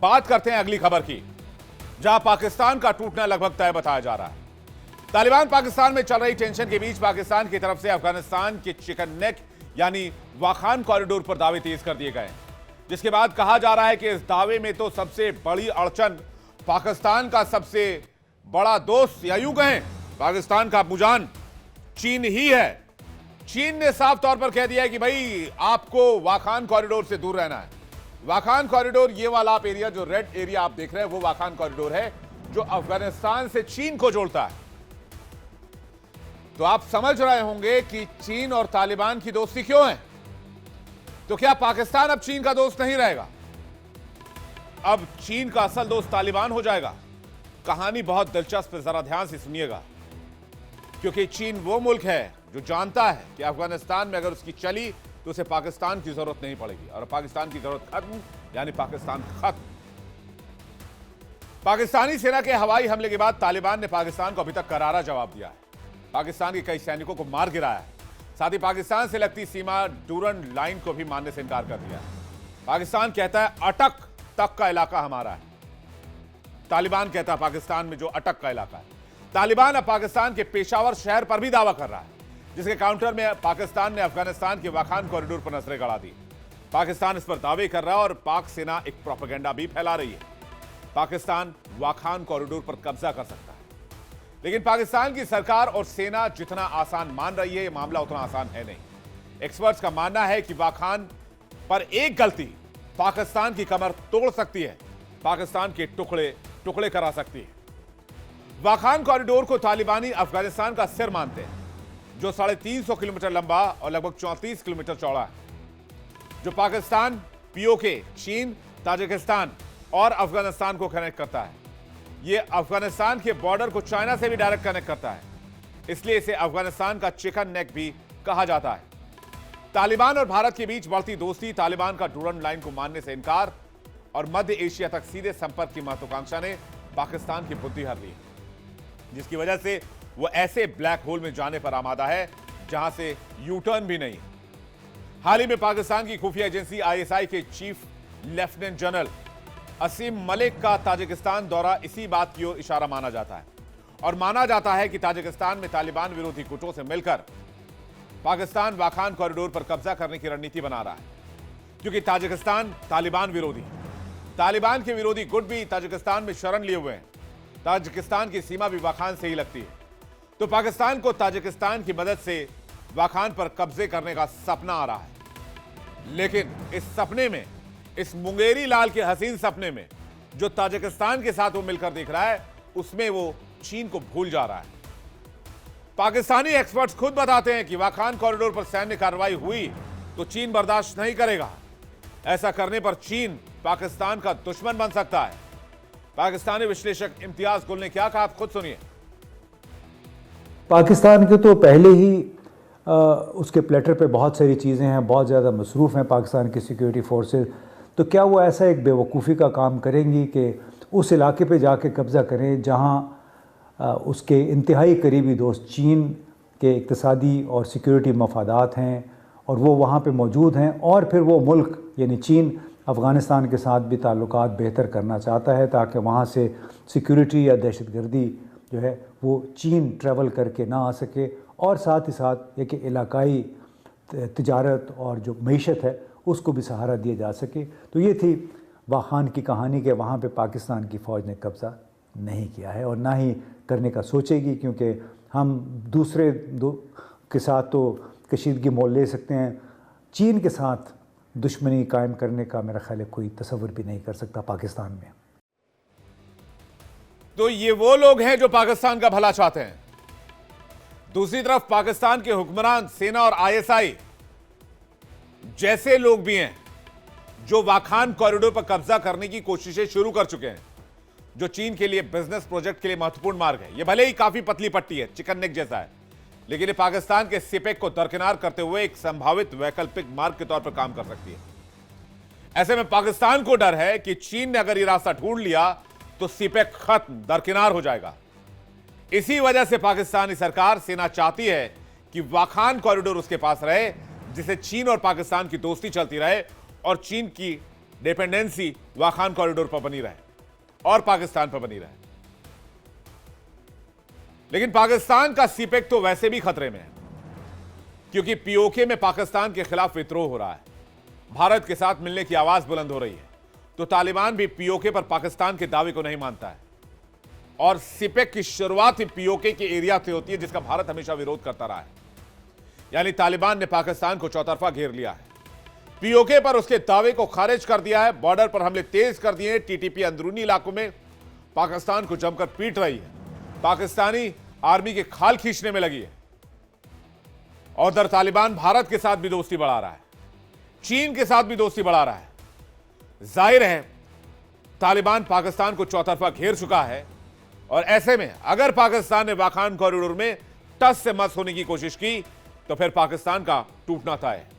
बात करते हैं अगली खबर की, जहां पाकिस्तान का टूटना लगभग तय बताया जा रहा है। तालिबान पाकिस्तान में चल रही टेंशन के बीच पाकिस्तान की तरफ से अफगानिस्तान के चिकन नेक यानी वाखान कॉरिडोर पर दावे तेज कर दिए गए, जिसके बाद कहा जा रहा है कि इस दावे में तो सबसे बड़ी अड़चन पाकिस्तान का सबसे बड़ा दोस्त या यूं कहें पाकिस्तान का मुजान चीन ही है। चीन ने साफ तौर पर कह दिया है कि भाई आपको वाखान कॉरिडोर से दूर रहना है। वाखान कॉरिडोर, ये वाला आप एरिया जो रेड एरिया आप देख रहे हैं वो वाखान कॉरिडोर है जो अफगानिस्तान से चीन को जोड़ता है। तो आप समझ रहे होंगे कि चीन और तालिबान की दोस्ती क्यों है। तो क्या पाकिस्तान अब चीन का दोस्त नहीं रहेगा? अब चीन का असल दोस्त तालिबान हो जाएगा? कहानी बहुत दिलचस्प है, जरा ध्यान से सुनिएगा, क्योंकि चीन वो मुल्क है जो जानता है कि अफगानिस्तान में अगर उसकी चली तो उसे पाकिस्तान की जरूरत नहीं पड़ेगी, और पाकिस्तान की जरूरत खत्म यानी पाकिस्तान खत्म। पाकिस्तानी सेना के हवाई हमले के बाद तालिबान ने पाकिस्तान को अभी तक करारा जवाब दिया है। पाकिस्तान के कई सैनिकों को मार गिराया है, साथ ही पाकिस्तान से लगती सीमा डूरन लाइन को भी मानने से इनकार कर दिया है। पाकिस्तान कहता है अटक तक का इलाका हमारा है, तालिबान कहता है पाकिस्तान में जो अटक का इलाका है। तालिबान अब पाकिस्तान के पेशावर शहर पर भी दावा कर रहा है, जिसके काउंटर में पाकिस्तान ने अफगानिस्तान के वाखान कॉरिडोर पर नजरें गड़ा दी। पाकिस्तान इस पर दावे कर रहा है और पाक सेना एक प्रोपेगेंडा भी फैला रही है। पाकिस्तान वाखान कॉरिडोर पर कब्जा कर सकता है, लेकिन पाकिस्तान की सरकार और सेना जितना आसान मान रही है, यह मामला उतना आसान है नहीं। एक्सपर्ट्स का मानना है कि वाखान पर एक गलती पाकिस्तान की कमर तोड़ सकती है, पाकिस्तान के टुकड़े टुकड़े करा सकती है। वाखान कॉरिडोर को तालिबानी अफगानिस्तान का सिर मानते हैं, जो 350 किलोमीटर लंबा और लगभग 34 किलोमीटर चौड़ा है, जो पाकिस्तान, पीओके, चीन, ताजिकिस्तान और अफगानिस्तान को कनेक्ट करता है। यह अफगानिस्तान के बॉर्डर को चाइना से भी डायरेक्ट कनेक्ट करता है, इसलिए इसे अफगानिस्तान का चिकन नेक भी कहा जाता है। तालिबान और भारत के बीच बढ़ती दोस्ती, तालिबान का डूरन लाइन को मानने से इनकार और मध्य एशिया तक सीधे संपर्क की महत्वाकांक्षा ने पाकिस्तान की बुद्धि हर ली, जिसकी वजह से वो ऐसे ब्लैक होल में जाने पर आमादा है जहां से यू टर्न भी नहीं। हाल ही में पाकिस्तान की खुफिया एजेंसी आईएसआई के चीफ लेफ्टिनेंट जनरल असीम मलिक का ताजिकिस्तान दौरा इसी बात की ओर इशारा माना जाता है, और माना जाता है कि ताजिकिस्तान में तालिबान विरोधी गुटों से मिलकर पाकिस्तान वाखान कॉरिडोर पर कब्जा करने की रणनीति बना रहा है, क्योंकि ताजिकिस्तान तालिबान विरोधी है। तालिबान के विरोधी गुट भी ताजिकिस्तान में शरण लिए हुए हैं। ताजिकिस्तान की सीमा भी वाखान से ही लगती है, तो पाकिस्तान को ताजिकिस्तान की मदद से वाखान पर कब्जे करने का सपना आ रहा है। लेकिन इस सपने में, इस मुंगेरी लाल के हसीन सपने में जो ताजिकिस्तान के साथ वो मिलकर देख रहा है, उसमें वो चीन को भूल जा रहा है। पाकिस्तानी एक्सपर्ट्स खुद बताते हैं कि वाखान कॉरिडोर पर सैन्य कार्रवाई हुई तो चीन बर्दाश्त नहीं करेगा। ऐसा करने पर चीन पाकिस्तान का दुश्मन बन सकता है। पाकिस्तानी विश्लेषक इम्तियाज गुल ने क्या कहा, आप खुद सुनिए। पाकिस्तान के तो पहले ही उसके प्लेटर पे बहुत सारी चीज़ें हैं, बहुत ज़्यादा मसरूफ़ हैं पाकिस्तान की सिक्योरिटी फोर्सेस। तो क्या वो ऐसा एक बेवकूफ़ी का काम करेंगी कि उस इलाके पे जाके कब्ज़ा करें जहां उसके इंतहाई करीबी दोस्त चीन के इक़्तिसादी और सिक्योरिटी मफादात हैं और वो वहाँ पे मौजूद हैं, और फिर वो मुल्क यानी चीन अफ़गानिस्तान के साथ भी ताल्लुकात बेहतर करना चाहता है ताकि वहाँ से सिक्योरिटी या दहशतगर्दी जो है वो चीन ट्रैवल करके ना आ सके, और साथ ही साथ एक इलाकाई तिजारत और जो मईशत है उसको भी सहारा दिया जा सके। तो ये थी वाखान की कहानी कि वहाँ पे पाकिस्तान की फ़ौज ने कब्ज़ा नहीं किया है और ना ही करने का सोचेगी, क्योंकि हम दूसरे के साथ तो कशीदगी मोल ले सकते हैं, चीन के साथ दुश्मनी कायम करने का मेरा ख्याल है कोई तसव्वुर भी नहीं कर सकता पाकिस्तान में। तो ये वो लोग हैं जो पाकिस्तान का भला चाहते हैं। दूसरी तरफ पाकिस्तान के हुक्मरान, सेना और आईएसआई जैसे लोग भी हैं जो वाखान कॉरिडोर पर कब्जा करने की कोशिशें शुरू कर चुके हैं, जो चीन के लिए बिजनेस प्रोजेक्ट के लिए महत्वपूर्ण मार्ग है। यह भले ही काफी पतली पट्टी है, चिकन नेक जैसा है, लेकिन ये पाकिस्तान के सिपेक को दरकिनार करते हुए एक संभावित वैकल्पिक मार्ग के तौर पर काम कर सकती है। ऐसे में पाकिस्तान को डर है कि चीन ने अगर ये रास्ता ढूंढ लिया तो सिपेक खत्म, दरकिनार हो जाएगा। इसी वजह से पाकिस्तानी सरकार, सेना चाहती है कि वाखान कॉरिडोर उसके पास रहे, जिससे चीन और पाकिस्तान की दोस्ती चलती रहे और चीन की डिपेंडेंसी वाखान कॉरिडोर पर बनी रहे और पाकिस्तान पर बनी रहे। लेकिन पाकिस्तान का सीपेक तो वैसे भी खतरे में है, क्योंकि पीओके में पाकिस्तान के खिलाफ विद्रोह हो रहा है, भारत के साथ मिलने की आवाज बुलंद हो रही है। तो तालिबान भी पीओके पर पाकिस्तान के दावे को नहीं मानता है, और सीपेक की शुरुआत ही पीओके के एरिया से होती है, जिसका भारत हमेशा विरोध करता रहा है। यानी तालिबान ने पाकिस्तान को चौतरफा घेर लिया है, पीओके पर उसके दावे को खारिज कर दिया है, बॉर्डर पर हमले तेज कर दिए हैं, टीटीपी अंदरूनी इलाकों में पाकिस्तान को जमकर पीट रही है, पाकिस्तानी आर्मी के खाल खींचने में लगी है। और उधर तालिबान भारत के साथ भी दोस्ती बढ़ा रहा है, चीन के साथ भी दोस्ती बढ़ा रहा है। जाहिर है तालिबान पाकिस्तान को चौतरफा घेर चुका है, और ऐसे में अगर पाकिस्तान ने वाखान कॉरिडोर में टस से मस होने की कोशिश की तो फिर पाकिस्तान का टूटना तय है।